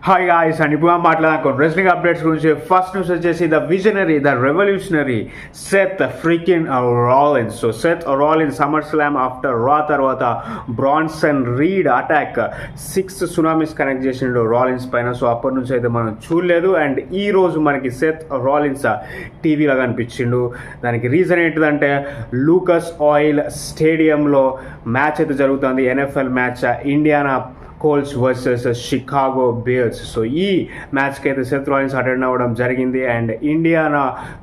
Hi guys and ఇప్పుడు మనం మాట్లాడుకోండి రెస్లింగ్ అప్డేట్స్ గురించి. ఫస్ట్ న్యూస్ వచ్చేసి the visionary, the revolutionary Seth freaking Rollins. So Seth Rollins summer slam after రా తర్వాత Branson read attack 6 tsunamis connect చేసిండు Rollins పైన. సో అప్పటి నుంచి అయితే మనం చూడలేదు. అండ్ ఈ రోజు మనకి సెత్ రాలిన్స్ టీవీలో కనిపించిండు. దానికి రీజన్ ఏంటిదంటే లూకస్ ఆయిల్ స్టేడియంలో మ్యాచ్ అయితే జరుగుతుంది, NFL match, Indiana Colts versus Chicago Bears. So ఈ మ్యాచ్కి అయితే సెత్ రాలిన్స్ అటెండ్ అవ్వడం జరిగింది. And Indiana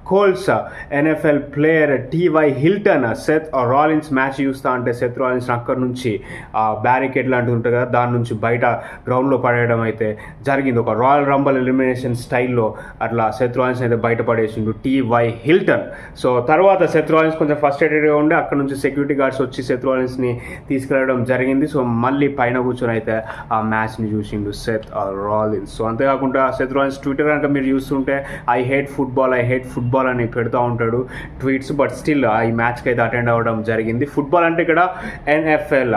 Colts NFL player T Y Hilton Seth Rollins match చూస్తా అంటే సెత్ రాలిన్స్ అక్కడి నుంచి బ్యారికేడ్ లాంటిది ఉంటుంది కదా, దాని నుంచి బయట గ్రౌండ్లో పడేయడం అయితే జరిగింది. ఒక రాయల్ రంబల్ ఎలిమినేషన్ స్టైల్లో అట్లా సెత్ రాలిన్స్ అయితే బయటపడేసిండు టీవై హిల్టన్. సో తర్వాత సెత్ రాలిన్స్ కొంచెం ఫస్ట్రేటెడ్గా ఉండి అక్కడ నుంచి సెక్యూరిటీ గార్డ్స్ వచ్చి సెత్ రాలిన్స్ని తీసుకెళ్ళడం జరిగింది. సో మళ్ళీ పైన కూర్చొని అయితే ఆ మ్యాచ్ని చూసిండు సెత్ రాలిన్స్. సో అంతేకాకుండా సెత్ రాలిన్స్ ట్విట్టర్ కనుక మీరు చూస్తుంటే ఐ హేట్ ఫుట్బాల్ అని పెడుతూ ఉంటాడు ట్వీట్స్. బట్ స్టిల్ ఈ మ్యాచ్కి అయితే అటెండ్ అవ్వడం జరిగింది. ఫుట్బాల్ అంటే ఇక్కడ ఎన్ఎఫ్ఎల్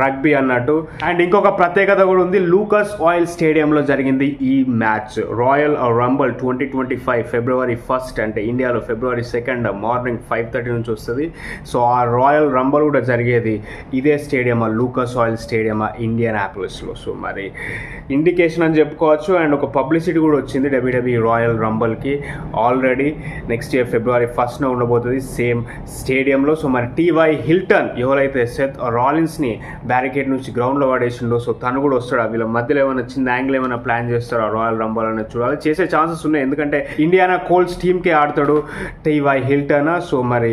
రగ్బీ అన్నట్టు. అండ్ ఇంకొక ప్రత్యేకత కూడా ఉంది, లూకస్ ఆయిల్ స్టేడియంలో జరిగింది ఈ మ్యాచ్. రాయల్ రంబల్ 2025 ఫిబ్రవరి 1 అంటే ఇండియాలో ఫిబ్రవరి 2 మార్నింగ్ 5:30 నుంచి వస్తుంది. సో ఆ రాయల్ రంబల్ కూడా జరిగేది ఇదే స్టేడియం, లూకస్ ఆయిల్ స్టేడియం, ఇండియానాపోలిస్లో. సో మరి ఇండికేషన్ అని చెప్పుకోవచ్చు. అండ్ ఒక పబ్లిసిటీ కూడా వచ్చింది డబ్ల్యూడబ్ల్యూఈ రాయల్ రంబల్కి ఆల్రెడీ నెక్స్ట్ ఇయర్ ఫిబ్రవరి 1 ఉండబోతుంది సేమ్ స్టేడియంలో. సో మరి టీవై హిల్టన్ ఎవరైతే సెత్ రాలిన్స్ని బ్యారికేడ్ నుంచి గ్రౌండ్లో పడేసిండో, సో తను కూడా వస్తాడు. వీళ్ళ మధ్యలో ఏమైనా చిన్న యాంగిల్ ఏమైనా ప్లాన్ చేస్తారో రాయల్ రంబల్ అనేది చూడాలి. చేసే ఛాన్సెస్ ఉన్నాయి, ఎందుకంటే ఇండియానా కోల్స్ టీమ్కే ఆడతాడు టీవై హిల్టన్. సో మరి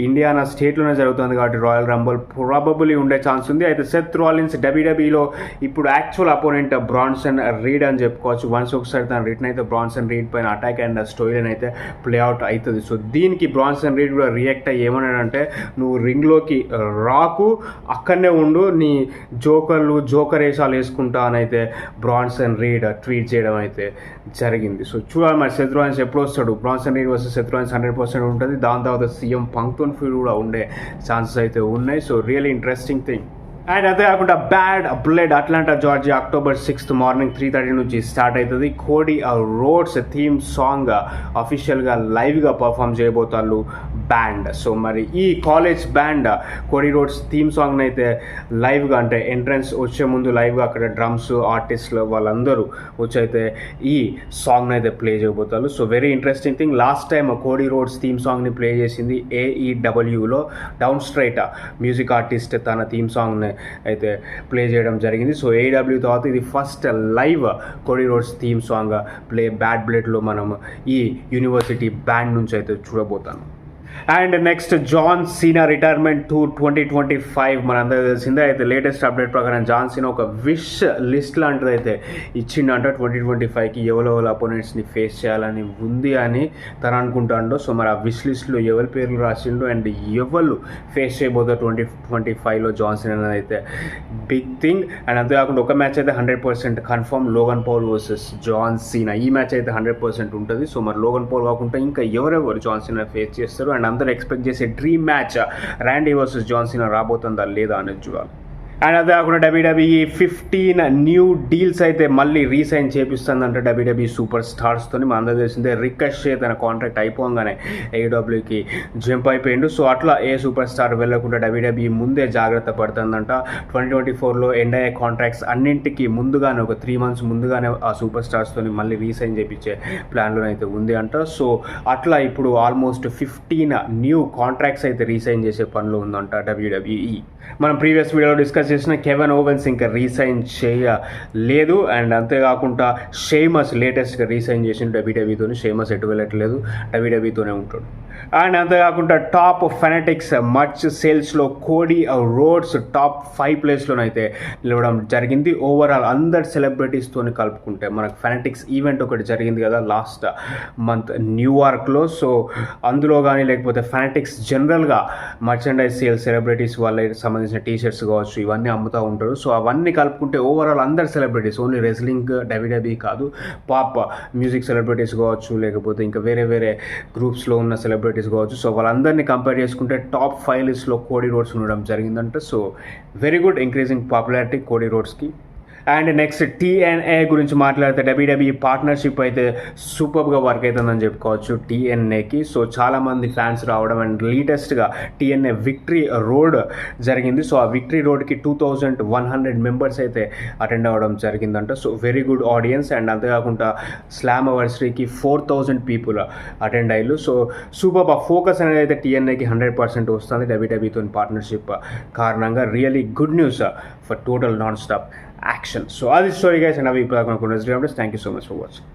ఇండియానా స్టేట్లోనే జరుగుతుంది కాబట్టి రాయల్ రంబల్ ప్రాబబుల్లీ ఉండే ఛాన్స్ ఉంది. అయితే సెత్ రాలిన్స్ డబ్ల్యూడబ్ల్యూఈలో ఇప్పుడు యాక్చువల్ అపోనెంట్ బ్రాన్సన్ రీడ్ అని చెప్పుకోవచ్చు. వన్స్ ఒకసారి తను రిటర్న్ అయితే బ్రాన్సన్ రీడ్ పైన అటాక్ అండ్ స్టోరీ లైన్ అయితే ప్లేఅవుట్ అవుతుంది. సో దీనికి బ్రాన్సన్ రీడ్ కూడా రియాక్ట్ అయ్యి ఏమన్నాడంటే, నువ్వు రింగ్లోకి రాకు, అక్కడనే ఉండు, నీ జోకర్ వేషాలు వేసుకుంటా అని అయితే బ్రాన్సన్ రీడ్ ట్వీట్ చేయడం అయితే జరిగింది. సో చూడాలి మరి సెత్ రాలిన్స్ ఎప్పుడు వస్తాడు. Branson read versus Seth Rollins 100% ఉంటుంది. దాని తర్వాత సీఎం పంక్తోన్ ఫీడ్ కూడా ఉండే ఛాన్సెస్ అయితే ఉన్నాయి. So really interesting thing. And అదే కాకుండా bad blood Atlanta Georgia October 6 morning 3:30 నుంచి స్టార్ట్ అవుతుంది. కోడీ రోడ్స్ థీమ్ సాంగ్ అఫీషియల్గా లైవ్గా పర్ఫామ్ చేయబోతారు బ్యాండ్. సో మరి ఈ college band Cody Rhodes theme సాంగ్ని అయితే లైవ్గా, అంటే ఎంట్రన్స్ వచ్చే ముందు లైవ్గా అక్కడ డ్రమ్స్ ఆర్టిస్టులు వాళ్ళందరూ వచ్చి అయితే ఈ సాంగ్ని అయితే ప్లే చేయబోతారు. So very interesting thing. Last time Cody Rhodes theme సాంగ్ని ప్లే చేసింది AEWలో డౌన్ స్ట్రైట్ మ్యూజిక్ ఆర్టిస్ట్ తన థీమ్ సాంగ్ని అయితే ప్లే చేయడం జరిగింది. సో AEW తర్వాత ఇది first live Cody Rhodes theme song play bad బ్లడ్లో మనం ఈ యూనివర్సిటీ బ్యాండ్ నుంచి అయితే చూడబోతాను. And next John Cena retirement tour 2025 మనందరూ తెలిసిందే. అయితే లేటెస్ట్ అప్డేట్ ప్రకారం జాన్ సీనా ఒక విష్ లిస్ట్ లాంటిది అయితే ఇచ్చిండంట 2025కి ఎవరెవరు అపోనెంట్స్ని ఫేస్ చేయాలని ఉంది అని తను అనుకుంటాడో. సో మరి ఆ విష్ లిస్ట్లో ఎవరి పేర్లు రాసిండు అండ్ ఎవరు ఫేస్ చేయబోతారు 2025లో జాన్ సీనా అయితే బిగ్ థింగ్. అండ్ అంతేకాకుండా ఒక మ్యాచ్ అయితే 100% confirm, Logan Paul versus John Cena. ఈ మ్యాచ్ అయితే 100% ఉంటుంది. సో మరి లోగన్ పౌల్ కాకుండా ఇంకా ఎవరెవరు జాన్ సీనా ఫేస్ చేస్తారు అండ్ అందరూ ఎక్స్పెక్ట్ చేసే dream match Randy versus John Cena రాబోతుందా లేదా అనేది చూడాలి. అండ్ అదే కాకుండా డబ్ల్యూడబ్ల్యూఈ 15 న్యూ డీల్స్ అయితే మళ్ళీ రీసైన్ చేపిస్తుందంటే డబ్ల్యూడబ్ల్యూఈ సూపర్ స్టార్స్తో. మన అందరూ తెలిసిందే రికషే తన కాంట్రాక్ట్ అయిపోగానే AEWకి జంప్ అయిపోయిండు. సో అట్లా ఏ సూపర్ స్టార్ వెళ్ళకుండా డబ్ల్యూడబ్ల్యూఈ ముందే జాగ్రత్త పడుతుందంట. 2024లో ఎండ్ అయ్యే కాంట్రాక్ట్స్ అన్నింటికి ముందుగానే ఒక 3 months ముందుగానే ఆ సూపర్ స్టార్స్తో మళ్ళీ రీసైన్ చేయించే ప్లాన్లో అయితే ఉంది అంట. సో అట్లా ఇప్పుడు ఆల్మోస్ట్ 15 న్యూ కాంట్రాక్ట్స్ అయితే రీసైన్ చేసే పనిలో ఉందంట డబ్ల్యూడబ్ల్యూఈ. మనం ప్రీవియస్ వీడియోలో డిస్కస్ చేసిన కెవెన్ ఓవెన్స్ ఇంకా రీసైన్ చేయలేదు. అండ్ అంతేకాకుండా షేమస్ లేటెస్ట్గా రీసైన్ చేసిన డబ్ల్యూడబ్ల్యూతో. షేమస్ ఎటు వెళ్ళట్లేదు, డబ్ల్యూడబ్ల్యూతోనే ఉంటాడు. అండ్ అంతేకాకుండా టాప్ ఫెనటిక్స్ మర్చ్ సేల్స్లో కోడీ రోడ్స్ టాప్ 5 ప్లేస్లోనైతే నిలవడం జరిగింది. ఓవరాల్ అందరు సెలబ్రిటీస్తో కలుపుకుంటే మనకు ఫెనటిక్స్ ఈవెంట్ ఒకటి జరిగింది కదా లాస్ట్ మంత్ న్యూయార్క్లో. సో అందులో కానీ లేకపోతే ఫెనటిక్స్ జనరల్గా మర్చెండైజ్ సేల్స్ సెలబ్రిటీస్ వాళ్ళకి సంబంధించిన టీషర్ట్స్ కావచ్చు ఇవన్నీ అమ్ముతూ ఉంటారు. సో అవన్నీ కలుపుకుంటే ఓవరాల్ అందరు సెలబ్రిటీస్, ఓన్లీ రెజ్లింగ్ డబ్ల్యూడబ్ల్యూఈ కాదు, పాప్ మ్యూజిక్ సెలబ్రిటీస్ కావచ్చు లేకపోతే ఇంకా వేరే వేరే గ్రూప్స్లో ఉన్న సెలబ్రిటీస్ కావచ్చు. సో వాళ్ళందరినీ కంపేర్ చేసుకుంటే టాప్ 5 లిస్ట్లో కోడీ రోడ్స్ ఉండడం జరిగిందంటే. So very good, increasing popularity Cody రోడ్స్కి. అండ్ నెక్స్ట్ టీఎన్ఏ గురించి మాట్లాడితే డబ్ల్యూడబ్ల్యూఈ పార్ట్నర్షిప్ అయితే సూపర్గా వర్క్ అవుతుందని చెప్పుకోవచ్చు టీఎన్ఏకి. సో చాలామంది ఫ్యాన్స్ రావడం అండ్ లేటెస్ట్గా టీఎన్ఏ విక్టరీ రోడ్ జరిగింది. సో ఆ విక్టరీ రోడ్కి 2100 మెంబర్స్ అయితే అటెండ్ అవ్వడం జరిగిందంట. So very good audience. And అంతేకాకుండా స్లామ్ అవర్సరీకి 4000 పీపుల్ అటెండ్ అయ్యారు. సో సూపర్ ఆ ఫోకస్ అనేది అయితే టీఎన్ఏకి 100% వస్తుంది డబ్ల్యూడబ్ల్యూతో పార్ట్నర్షిప్ కారణంగా. Really good news for total non stop action. So అది స్టోరీ గైస్. అండ్ అవి ఇప్పుడు thank you so much for watching.